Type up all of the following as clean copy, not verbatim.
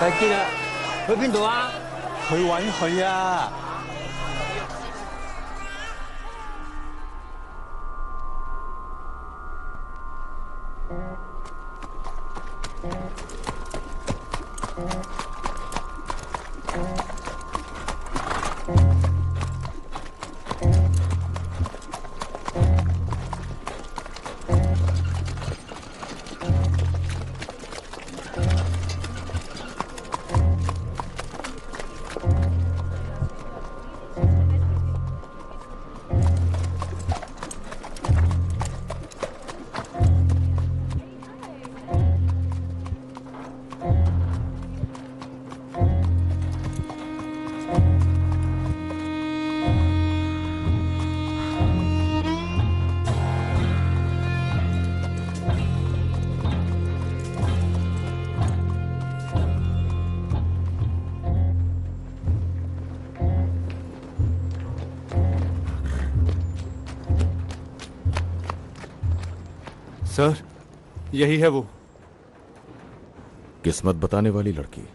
睇見啦，去邊度啊？去揾佢啊！सर, यही है वो। किस्मत बताने वाली लड़की।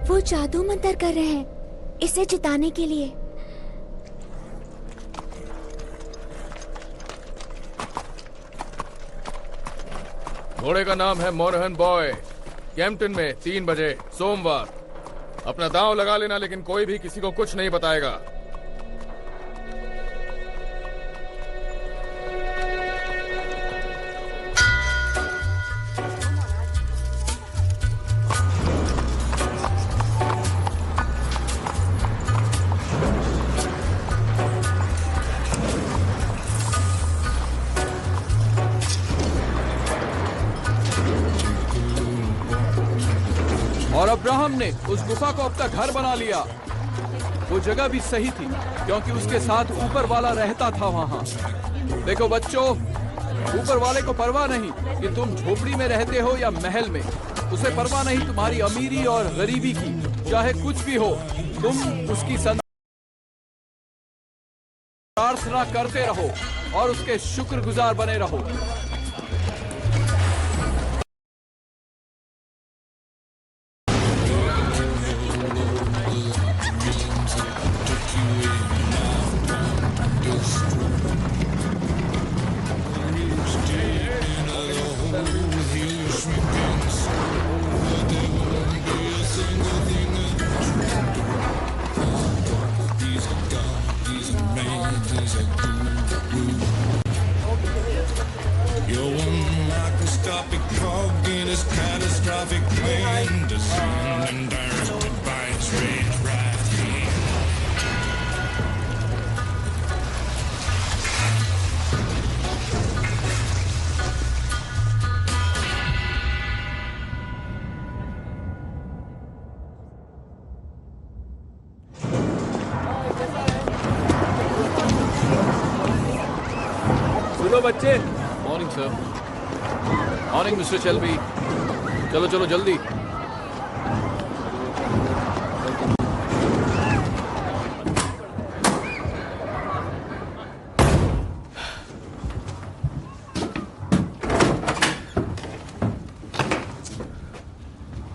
वो जादू मंतर कर रहे हैं इसे जिताने के लिए। घोड़े का नाम है मोरहन बॉय। कैंपटन में 3 बजे सोमवार। अपना दांव लगा लेना, लेकिन कोई भी किसी को कुछ नहीं बताएगा। और अब्राहम ने उस गुफा को अपना घर बना लिया। वो जगह भी सही थी क्योंकि उसके साथ ऊपर वाला रहता था वहाँ। देखो बच्चों, ऊपर वाले को परवाह नहीं कि तुम झोपड़ी में रहते हो या महल में। उसे परवाह नहीं तुम्हारी अमीरी और गरीबी की। चाहे कुछ भी हो, तुम उसकी प्रार्थना करते रहो और उसके शुक्रगुजार बने रहो। You're one microscopic cog in this catastrophic plan, designed and directed by its rage right hand. सुनो बच्चे। Morning sir. Morning mister Shelby. चलो चलो जल्दी।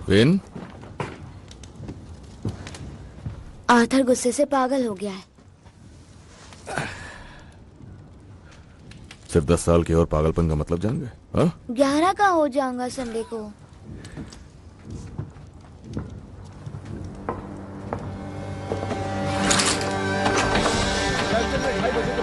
विन, आर्थर गुस्से से पागल हो गया है। सिर्फ 10 साल के और पागलपन का मतलब जान गए? हाँ? 11 का हो जाऊंगा संडे को।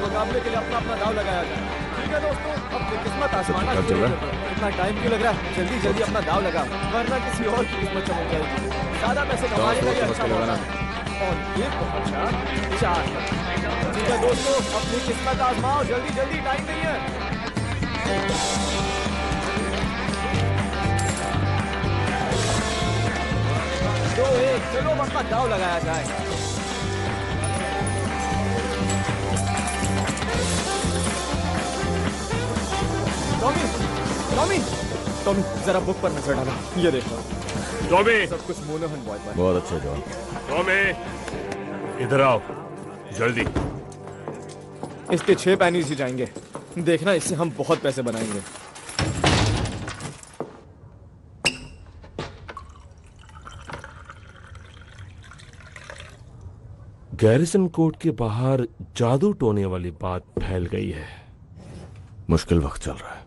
मुकाबले के लिए अपना अपना दाव लगाया जाए। ठीक है दोस्तों, अपनी किस्मत आजमाना शुरू करो। इतना टाइम क्यों लग रहा है? जल्दी जल्दी अपना दाव लगा, वरना किसी और की किस्मत चमक जाएगी। ज्यादा पैसे कमाने का ये अच्छा मौका है। और ये पहुंचा 4। ठीक है दोस्तों, अपनी किस्मत आजमाओ, जल्दी जल्दी, टाइम नहीं है। 2-1, चलो पक्का दाव लगाया जाए। टॉमी, टॉमी, टॉमी, जरा बुक पर नजर डालो। ये देखो, टॉमी, सब कुछ मोनोहन बॉय पर। बहुत अच्छे जॉन। टॉमी, इधर आओ जल्दी। इसके 6 पैनीज ही जाएंगे। देखना, इससे हम बहुत पैसे बनाएंगे। गैरिसन कोर्ट के बाहर जादू टोने वाली बात फैल गई है। मुश्किल वक्त चल रहा है,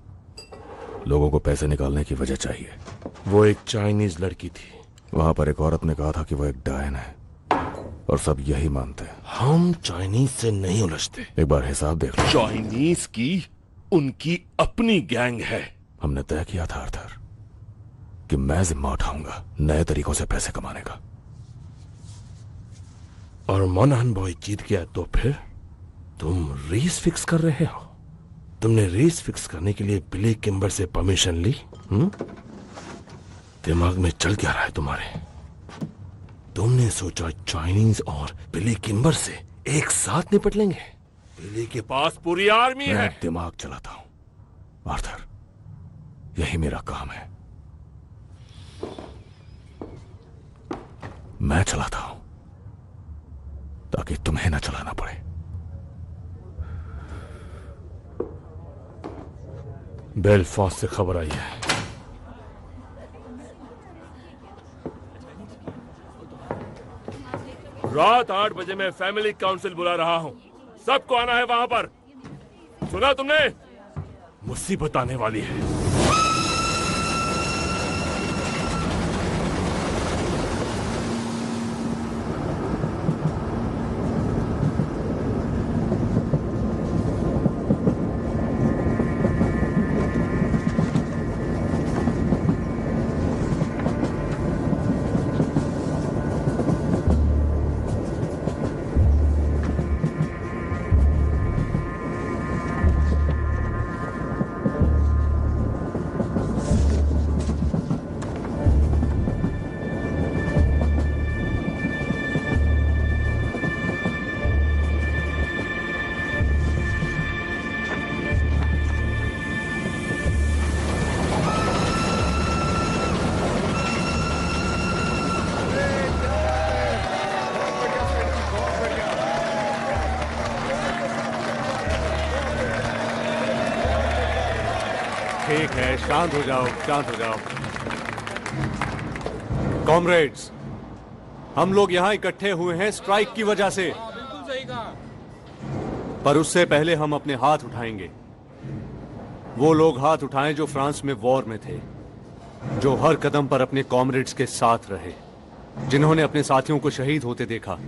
लोगों को पैसे निकालने की वजह चाहिए। वो एक चाइनीज लड़की थी। वहां पर एक औरत ने कहा था कि वो एक डायन है, और सब यही मानते हैं। हम चाइनीज से नहीं उलझते। एक बार हिसाब देख लो। चाइनीज की उनकी अपनी गैंग है। हमने तय किया था आर्थर कि मैं जिम्मा उठाऊंगा नए तरीकों से पैसे कमाने का। और मोनाहन बॉय जीत गया तो फिर तुम रेस फिक्स कर रहे हो। तुमने रेस फिक्स करने के लिए बिली किम्बर से परमिशन ली? दिमाग में चल क्या रहा है तुम्हारे? तुमने सोचा चाइनीज और बिली किम्बर से एक साथ निपट लेंगे? बिली के पास पूरी आर्मी है। मैं दिमाग चलाता हूं आर्थर, यही मेरा काम है। मैं चलाता हूं ताकि तुम्हें ना चलाना पड़े। बेलफास्ट से खबर आई है। रात 8 बजे मैं फैमिली काउंसिल बुला रहा हूं। सबको आना है वहां पर। सुना तुमने? मुसीबत आने वाली है। ठीक है, शांत हो जाओ, शांत हो जाओ। कॉमरेड्स, हम लोग यहाँ इकट्ठे हुए हैं स्ट्राइक की वजह से। पर उससे पहले हम अपने हाथ उठाएंगे। वो लोग हाथ उठाएं जो फ्रांस में वॉर में थे, जो हर कदम पर अपने कॉमरेड्स के साथ रहे, जिन्होंने अपने साथियों को शहीद होते देखा।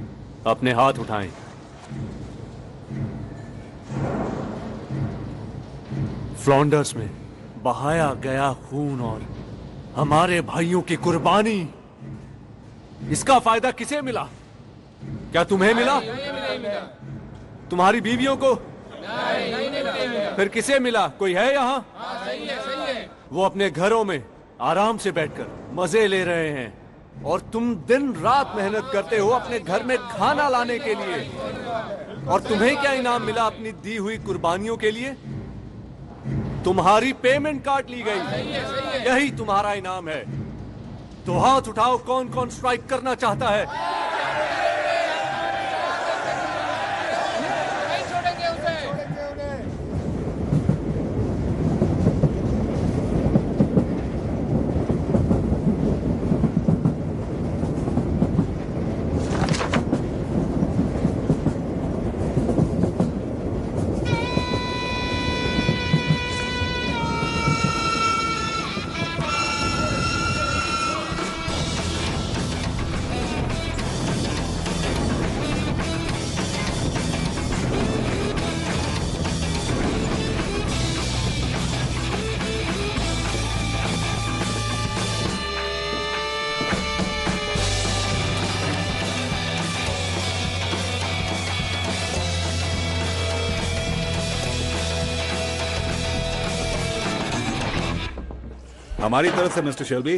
अपने हाथ उठाएं। फ्लॉन्डर्स में बहाया गया खून और हमारे भाइयों की कुर्बानी, इसका फायदा किसे मिला? क्या तुम्हें मिला? तुम्हारी बीवियों को? फिर किसे मिला? कोई है यहाँ? वो अपने घरों में आराम से बैठकर मजे ले रहे हैं, और तुम दिन रात मेहनत करते हो अपने घर में खाना लाने के लिए। और तुम्हें क्या इनाम मिला अपनी दी हुई कुर्बानियों के लिए? तुम्हारी पेमेंट काट ली गई, यही तुम्हारा इनाम है। तो हाथ उठाओ, कौन कौन स्ट्राइक करना चाहता है? हमारी तरफ से मिस्टर शेल्बी,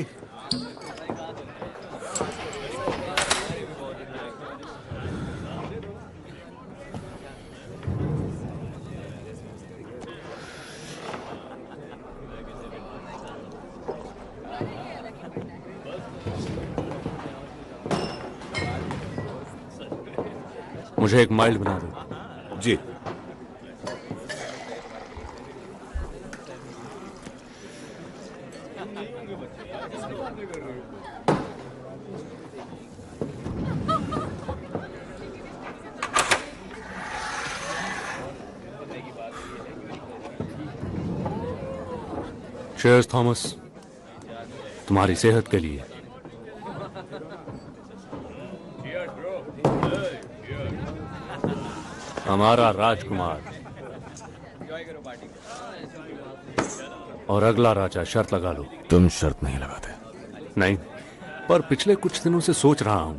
मुझे एक माइल्ड बना दो। जी। चीयर्स थॉमस, तुम्हारी सेहत के लिए। हमारा राजकुमार और अगला राजा। शर्त लगा लो। तुम शर्त नहीं लगाते। नहीं, पर पिछले कुछ दिनों से सोच रहा हूं।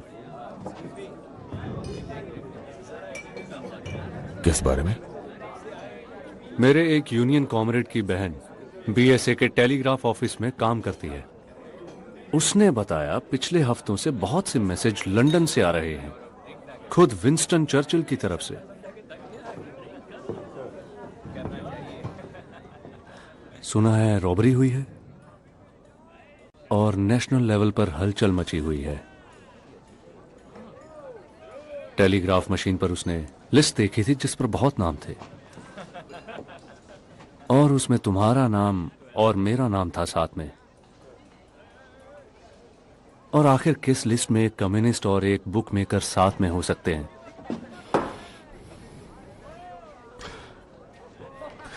किस बारे में? मेरे एक यूनियन कॉमरेड की बहन बीएसए के टेलीग्राफ ऑफिस में काम करती है। उसने बताया पिछले हफ्तों से बहुत से मैसेज लंदन से आ रहे हैं, खुद विंस्टन चर्चिल की तरफ से। सुना है रॉबरी हुई है और नेशनल लेवल पर हलचल मची हुई है। टेलीग्राफ मशीन पर उसने लिस्ट देखी थी जिस पर बहुत नाम थे और उसमें तुम्हारा नाम और मेरा नाम था साथ में। और आखिर किस लिस्ट में एक कम्युनिस्ट और एक बुक मेकर साथ में हो सकते हैं?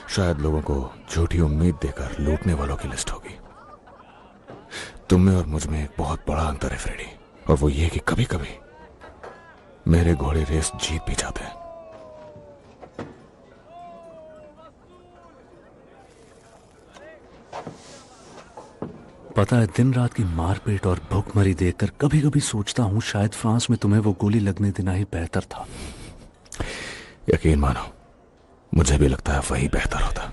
शायद लोगों को झूठी उम्मीद देकर लूटने वालों की लिस्ट होगी। तुम में और मुझ में एक बहुत बड़ा अंतर है फ्रेडी, और वो ये कि कभी कभी मेरे घोड़े रेस जीत भी जाते हैं। पता है, दिन रात की मारपीट और भूखमरी देखकर कभी कभी सोचता हूं शायद फ्रांस में तुम्हें वो गोली लगने देना ही बेहतर था। यकीन मानो, मुझे भी लगता है वही बेहतर होता।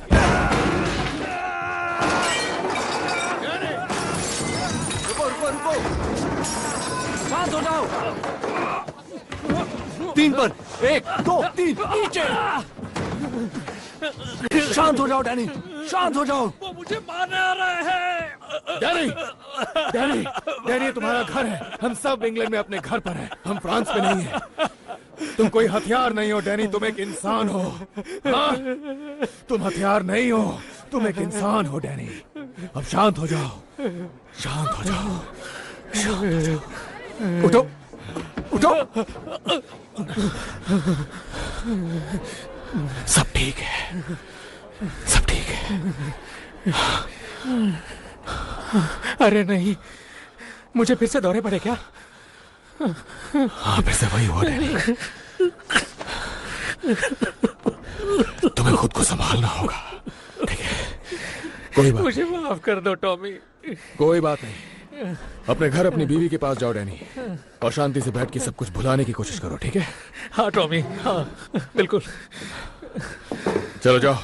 रुको। शांत हो जाओ। 3 पर 1 2 3 नीचे। शांत हो जाओ डैनी, शांत हो जाओ। वो मुझे मारने आ रहे हैं। डैनी तुम्हारा घर है। हम सब इंग्लैंड में अपने घर पर हैं। हम फ्रांस में नहीं हैं। तुम कोई हथियार नहीं हो डैनी, तुम एक इंसान हो। हाँ? तुम हथियार नहीं हो, तुम एक इंसान हो डैनी। अब शांत हो जाओ, शांत हो जाओ, शांत हो जाओ। उठो, उठो। सब ठीक है, सब ठीक है। अरे नहीं, मुझे फिर से दौरे पड़े क्या? हाँ, फिर से वही हुआ डैनी। तुम्हें खुद को संभालना होगा, ठीक है? कोई बात, मुझे माफ कर दो टॉमी। कोई बात नहीं। अपने घर अपनी बीवी के पास जाओ डैनी, और शांति से बैठ के सब कुछ भुलाने की कोशिश करो, ठीक है? हाँ टॉमी, हाँ बिल्कुल। चलो जाओ।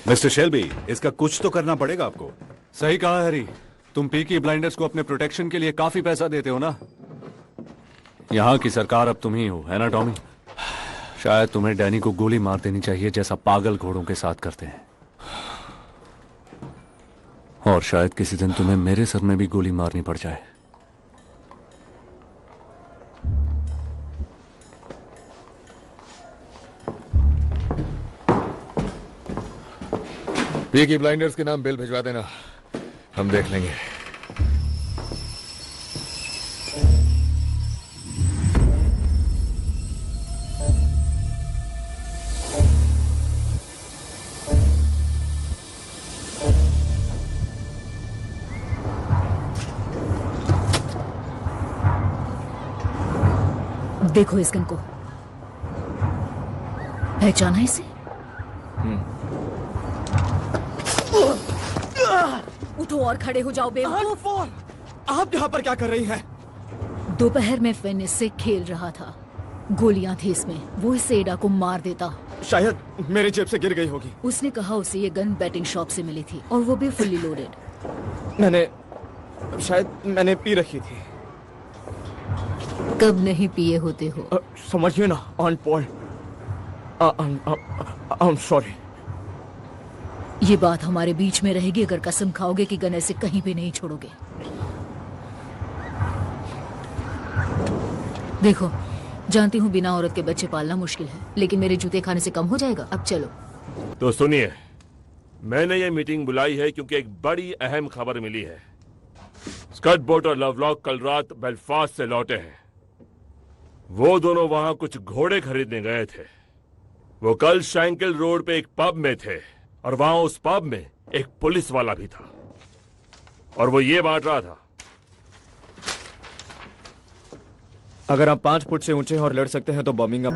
मिस्टर शेल्बी, इसका कुछ तो करना पड़ेगा आपको। सही कहा हैरी, तुम पीकी ब्लाइंडर्स को अपने प्रोटेक्शन के लिए काफी पैसा देते हो ना। यहाँ की सरकार अब तुम ही हो, है ना टॉमी? शायद तुम्हें डैनी को गोली मार देनी चाहिए जैसा पागल घोड़ों के साथ करते हैं। और शायद किसी दिन तुम्हें मेरे सर में भी गोली मारनी पड़ जाए। पीकी ब्लाइंडर्स के नाम बिल भिजवा देना, हम देख लेंगे। देखो इस गन को, पहचाना इसे? उठो और खड़े हो जाओ बेवकूफ। आप यहाँ पर क्या कर रही हैं? दोपहर में फिन इससे खेल रहा था, गोलियां थी इसमें, वो इस एडा को मार देता। शायद मेरी जेब से गिर गई होगी। उसने कहा उसे ये गन बैटिंग शॉप से मिली थी और वो भी फुल्ली लोडेड। मैंने पी रखी थी। कब नहीं पिए होते हो? समझिए ना, on point. I am sorry. ये बात हमारे बीच में रहेगी अगर कसम खाओगे कि गन ऐसे कहीं भी नहीं छोड़ोगे। देखो, जानती हूँ बिना औरत के बच्चे पालना मुश्किल है, लेकिन मेरे जूते खाने से कम हो जाएगा। अब चलो। तो सुनिए, मैंने ये मीटिंग बुलाई है क्योंकि एक बड़ी अहम खबर मिली है। स्कट बोट और लवलॉक कल रात बेलफास्ट से लौटे हैं। वो दोनों वहां कुछ घोड़े खरीदने गए थे। वो कल शैंकल रोड पे एक पब में थे और वहां उस पब में एक पुलिस वाला भी था और वो ये बांट रहा था। अगर आप 5 फुट से ऊंचे हैं और लड़ सकते हैं तो बर्मिंघम।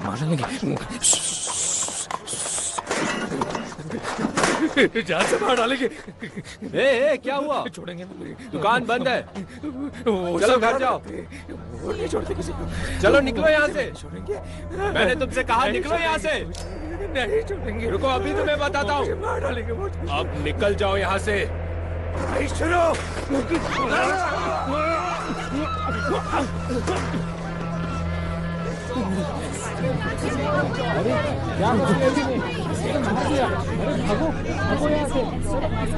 मार लेंगे। जान से मार डालेंगे। ए, क्या हुआ? छोड़ेंगे। दुकान बंद है। चलो घर जाओ। नहीं छोड़ते किसी को। चलो निकलो यहाँ से। छोड़ेंगे। मैंने तुमसे कहा निकलो यहाँ से। नहीं छोड़ेंगे। रुको, अभी तुम्हें बताता हूँ। मार डालेंगे। अब निकल जाओ यहाँ से। शुरू।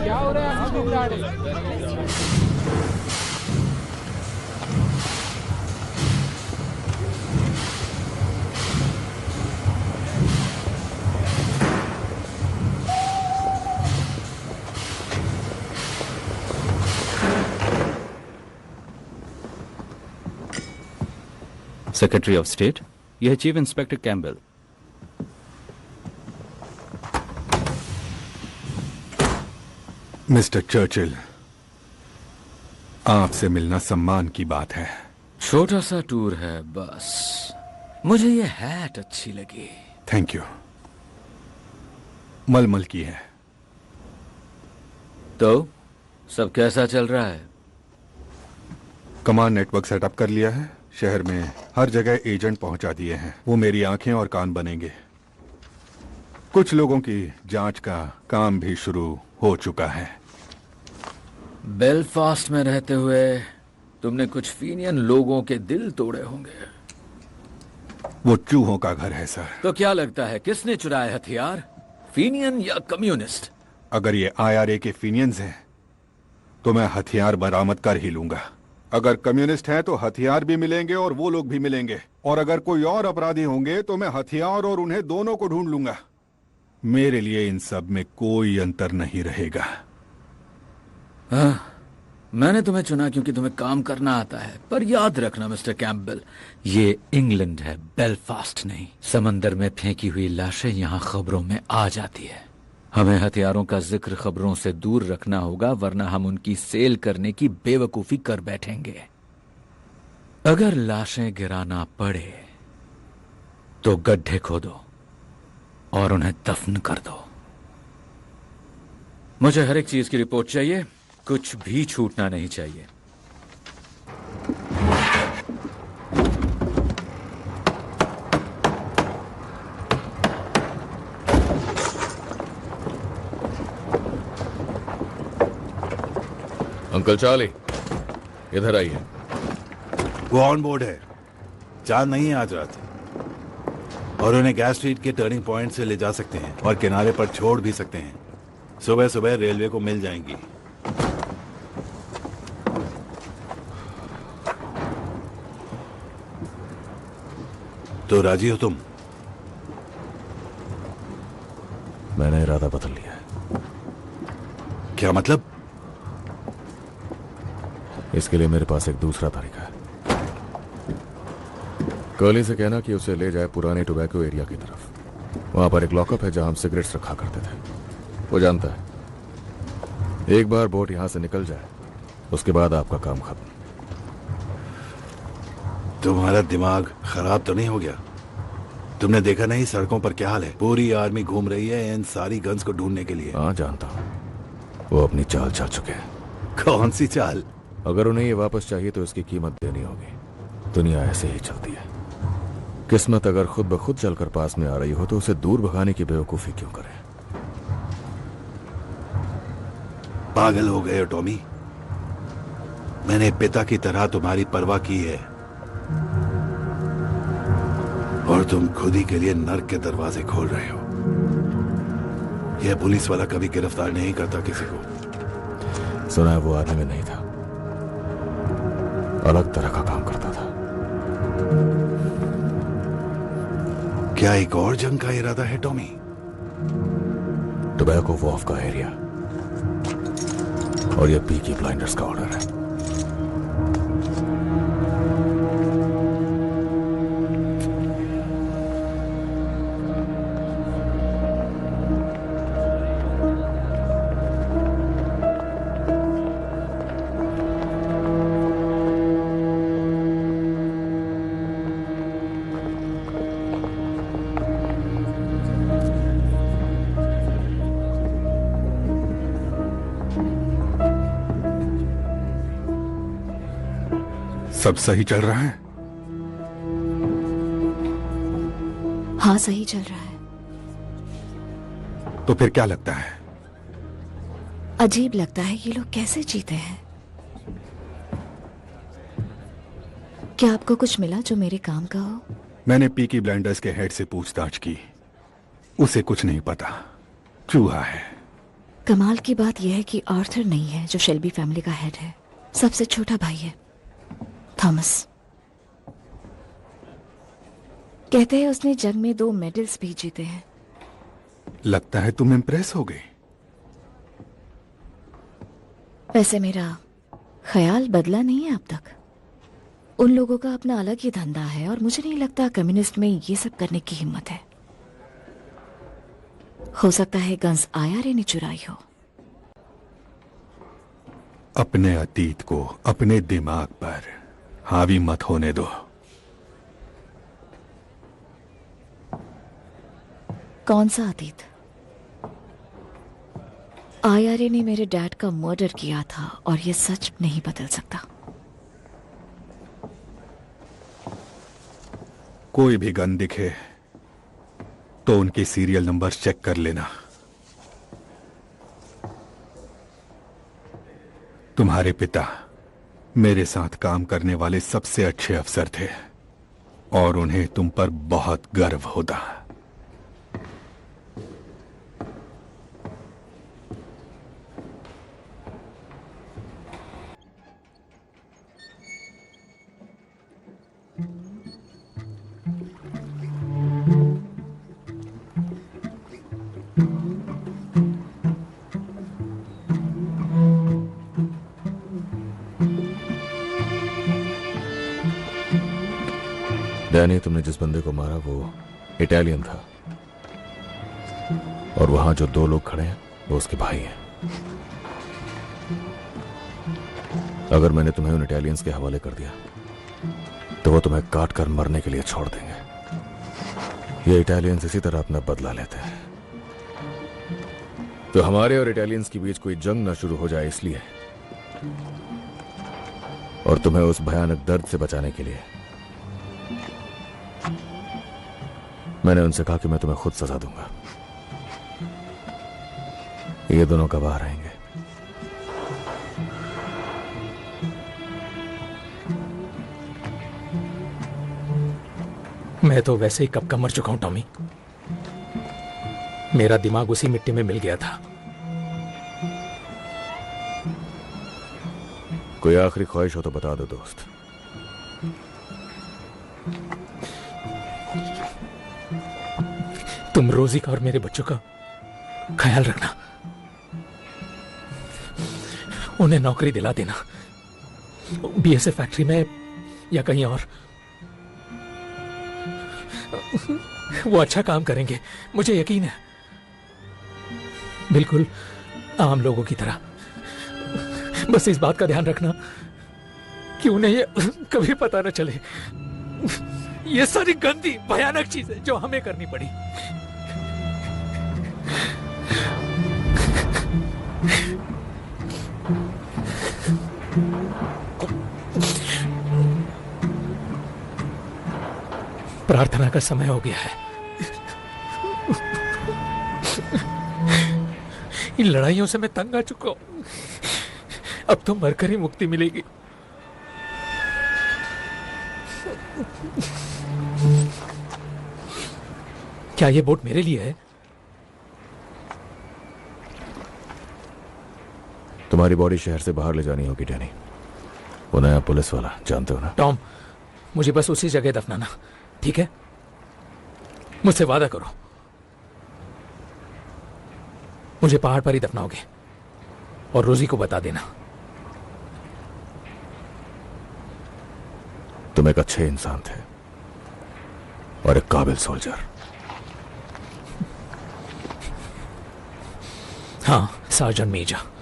क्या हो रहा है? सेक्रेटरी ऑफ स्टेट, यह chief inspector Campbell. Mister Churchill, आपसे मिलना सम्मान की बात है। छोटा सा टूर है बस। मुझे ये हैट अच्छी लगी। Thank you. मलमल की है। तो सब कैसा चल रहा है? कमांड नेटवर्क सेटअप कर लिया है। शहर में हर जगह एजेंट पहुंचा दिए हैं। वो मेरी आंखें और कान बनेंगे। कुछ लोगों की जांच का काम भी शुरू हो चुका है। बेलफास्ट में रहते हुए तुमने कुछ फीनियन लोगों के दिल तोड़े होंगे। वो चूहों का घर है सर। तो क्या लगता है किसने चुराए हथियार, फीनियन या कम्युनिस्ट? अगर ये IRA के फीनियंस हैं तो मैं हथियार बरामद कर ही लूंगा। अगर कम्युनिस्ट हैं तो हथियार भी मिलेंगे और वो लोग भी मिलेंगे। और अगर कोई और अपराधी होंगे तो मैं हथियार और उन्हें दोनों को ढूंढ लूंगा। मेरे लिए इन सब में कोई अंतर नहीं रहेगा। हाँ, मैंने तुम्हें चुना क्योंकि तुम्हें काम करना आता है। पर याद रखना मिस्टर कैम्पबेल, ये इंग्लैंड है, बेलफास्ट नहीं। समंदर में फेंकी हुई लाशें यहाँ खबरों में आ जाती है। हमें हथियारों का जिक्र खबरों से दूर रखना होगा, वरना हम उनकी सेल करने की बेवकूफी कर बैठेंगे। अगर लाशें गिराना पड़े तो गड्ढे खोदो और उन्हें दफन कर दो। मुझे हर एक चीज की रिपोर्ट चाहिए, कुछ भी छूटना नहीं चाहिए। अंकल चार्ली, इधर आइए। वो ऑन बोर्ड है। चांद नहीं है आज रात, और उन्हें गैस स्ट्रीट के टर्निंग पॉइंट से ले जा सकते हैं और किनारे पर छोड़ भी सकते हैं। सुबह सुबह रेलवे को मिल जाएंगी। तो राजी हो तुम? मैंने इरादा बदल लिया है। क्या मतलब? इसके लिए मेरे पास एक दूसरा तरीका है। कर्ली से कहना कि उसे ले जाए पुराने टोबैको एरिया की तरफ। वहां पर एक लॉकअप है जहां हम सिगरेट्स रखा करते थे। वो जानता है एक बार बोट यहां से निकल जाए उसके बाद आपका काम खत्म। तुम्हारा दिमाग खराब तो नहीं हो गया? तुमने देखा नहीं सड़कों पर क्या हाल है? पूरी आर्मी घूम रही है इन सारी गन्स को ढूंढने के लिए। हाँ जानता हूं, वो अपनी चाल चल चुके हैं। कौन सी चाल? अगर उन्हें ये वापस चाहिए तो इसकी कीमत देनी होगी। दुनिया ऐसे ही चलती है। किस्मत अगर खुद ब खुद चलकर पास में आ रही हो तो उसे दूर भगाने की बेवकूफी क्यों करें? पागल हो गए हो टॉमी? मैंने पिता की तरह तुम्हारी परवाह की है, और तुम खुद ही के लिए नर्क के दरवाजे खोल रहे हो। यह पुलिस वाला कभी गिरफ्तार नहीं करता किसी को। सुना है वो आर्मी में नहीं था, अलग तरह का काम करता था। क्या एक और जंग का इरादा है टॉमी? टोबैको वॉफ का एरिया, और ये पीकी ब्लाइंडर्स का ऑर्डर है। सब सही चल रहा है? हाँ सही चल रहा है। तो फिर क्या लगता है? अजीब लगता है ये लोग कैसे जीते हैं। क्या आपको कुछ मिला जो मेरे काम का हो? मैंने पीकी ब्लाइंडर्स के हेड से पूछताछ की, उसे कुछ नहीं पता, चूहा है। कमाल की बात यह है कि आर्थर नहीं है जो शेल्बी फैमिली का हेड है, सबसे छोटा भाई है थॉमस। कहते हैं उसने जंग में 2 मेडल्स भी जीते हैं। लगता है तुम इम्प्रेस हो गई। वैसे मेरा ख्याल बदला नहीं है अब तक। उन लोगों का अपना अलग ही धंधा है और मुझे नहीं लगता कम्युनिस्ट में ये सब करने की हिम्मत है। हो सकता है गन्स आईआरए ने चुराई हो। अपने अतीत को अपने दिमाग पर हावी मत होने दो। कौन सा अतीत? आईआरए ने मेरे डैड का मर्डर किया था और यह सच नहीं बदल सकता। कोई भी गन दिखे तो उनके सीरियल नंबर चेक कर लेना। तुम्हारे पिता मेरे साथ काम करने वाले सबसे अच्छे अफसर थे और उन्हें तुम पर बहुत गर्व होता। डैनी, तुमने जिस बंदे को मारा वो इटालियन था, और वहां जो 2 लोग खड़े हैं वो उसके भाई हैं। अगर मैंने तुम्हें उन इटालियंस के हवाले कर दिया तो वो तुम्हें काट कर मरने के लिए छोड़ देंगे। ये इटालियंस इसी तरह अपना बदला लेते हैं। तो हमारे और इटालियंस के बीच कोई जंग ना शुरू हो जाए इसलिए, और तुम्हें उस भयानक दर्द से बचाने के लिए मैंने उनसे कहा कि मैं तुम्हें खुद सजा दूंगा। ये दोनों गवाह रहेंगे। मैं तो वैसे ही कब का मर चुका हूं टॉमी। मेरा दिमाग उसी मिट्टी में मिल गया था। कोई आखिरी ख्वाहिश हो तो बता दो दोस्त। तुम रोजी का और मेरे बच्चों का ख्याल रखना, उन्हें नौकरी दिला देना, बीएसएफ फैक्ट्री में या कहीं और। वो अच्छा काम करेंगे, मुझे यकीन है, बिल्कुल आम लोगों की तरह। बस इस बात का ध्यान रखना कि उन्हें ये कभी पता न चले ये सारी गंदी भयानक चीजें जो हमें करनी पड़ी। प्रार्थना का समय हो गया है। इन लड़ाइयों से मैं तंग आ चुका हूं। अब तो मरकर ही मुक्ति मिलेगी। क्या ये बोट मेरे लिए है? तुम्हारी बॉडी शहर से बाहर ले जानी होगी डैनी। वो नया पुलिस वाला, जानते हो ना? टॉम, मुझे बस उसी जगह दफनाना, ठीक है? मुझसे वादा करो, मुझे पहाड़ पर ही दफनाओगे और रोजी को बता देना। तुम एक अच्छे इंसान थे और एक काबिल सोल्जर। हाँ, सार्जेंट मेजर।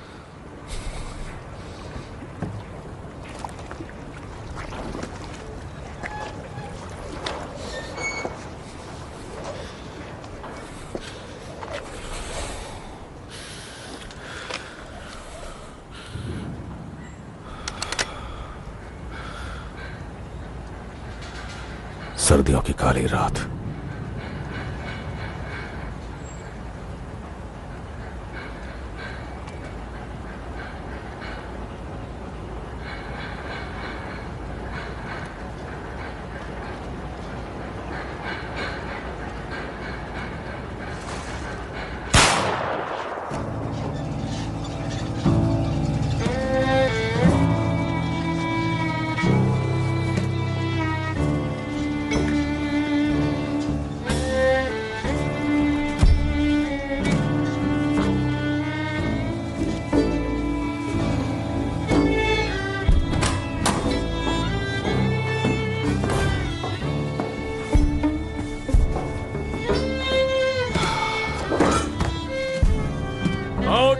सर्दियों की काली रात,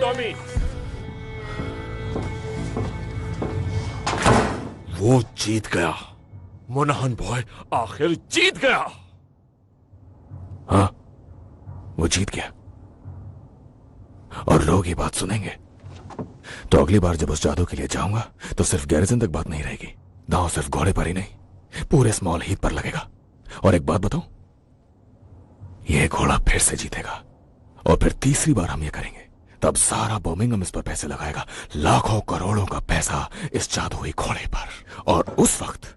टॉमी, वो जीत गया। मोनाहन बॉय आखिर जीत गया। हाँ, वो जीत गया और लोग ये बात सुनेंगे तो अगली बार जब उस जादू के लिए जाऊंगा तो सिर्फ गैरिजन तक बात नहीं रहेगी। दांव सिर्फ घोड़े पर ही नहीं, पूरे स्मॉल हीप पर लगेगा। और एक बात बताऊं, ये घोड़ा फिर से जीतेगा और फिर तीसरी बार हम ये करेंगे, तब सारा बर्मिंघम इस पर पैसे लगाएगा, लाखों करोड़ों का पैसा इस जादुई घोड़े पर। और उस वक्त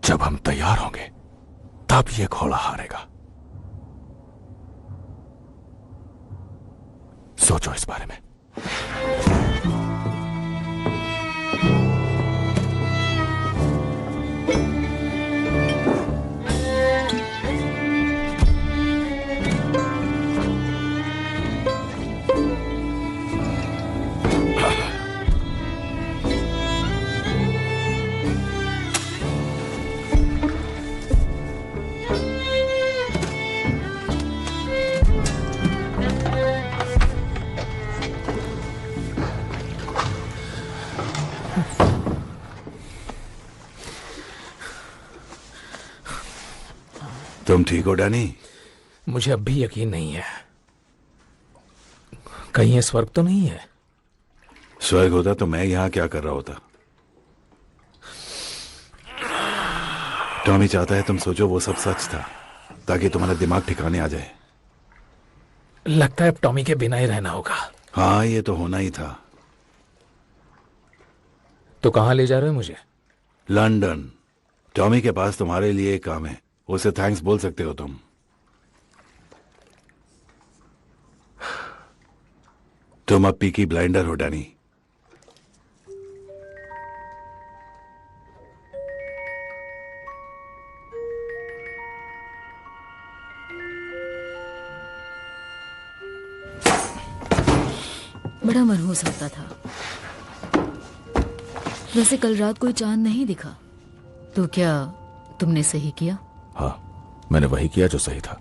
जब हम तैयार होंगे तब ये घोड़ा हारेगा। सोचो इस बारे में। तुम ठीक हो डैनी? मुझे अब भी यकीन नहीं है, कहीं ये स्वर्ग तो नहीं है? स्वर्ग होता तो मैं यहां क्या कर रहा होता? टॉमी चाहता है तुम सोचो वो सब सच था, ताकि तुम्हारा दिमाग ठिकाने आ जाए। लगता है अब टॉमी के बिना ही रहना होगा। हाँ, ये तो होना ही था। तो कहां ले जा रहे हो मुझे? लंदन। टॉमी के पास तुम्हारे लिए एक काम है। उसे थैंक्स बोल सकते हो तुम। तुम अब पीकी ब्लाइंडर हो डैनी। बड़ा मनहूस होता था। वैसे कल रात कोई चांद नहीं दिखा, तो क्या तुमने सही किया? हाँ, मैंने वही किया जो सही था।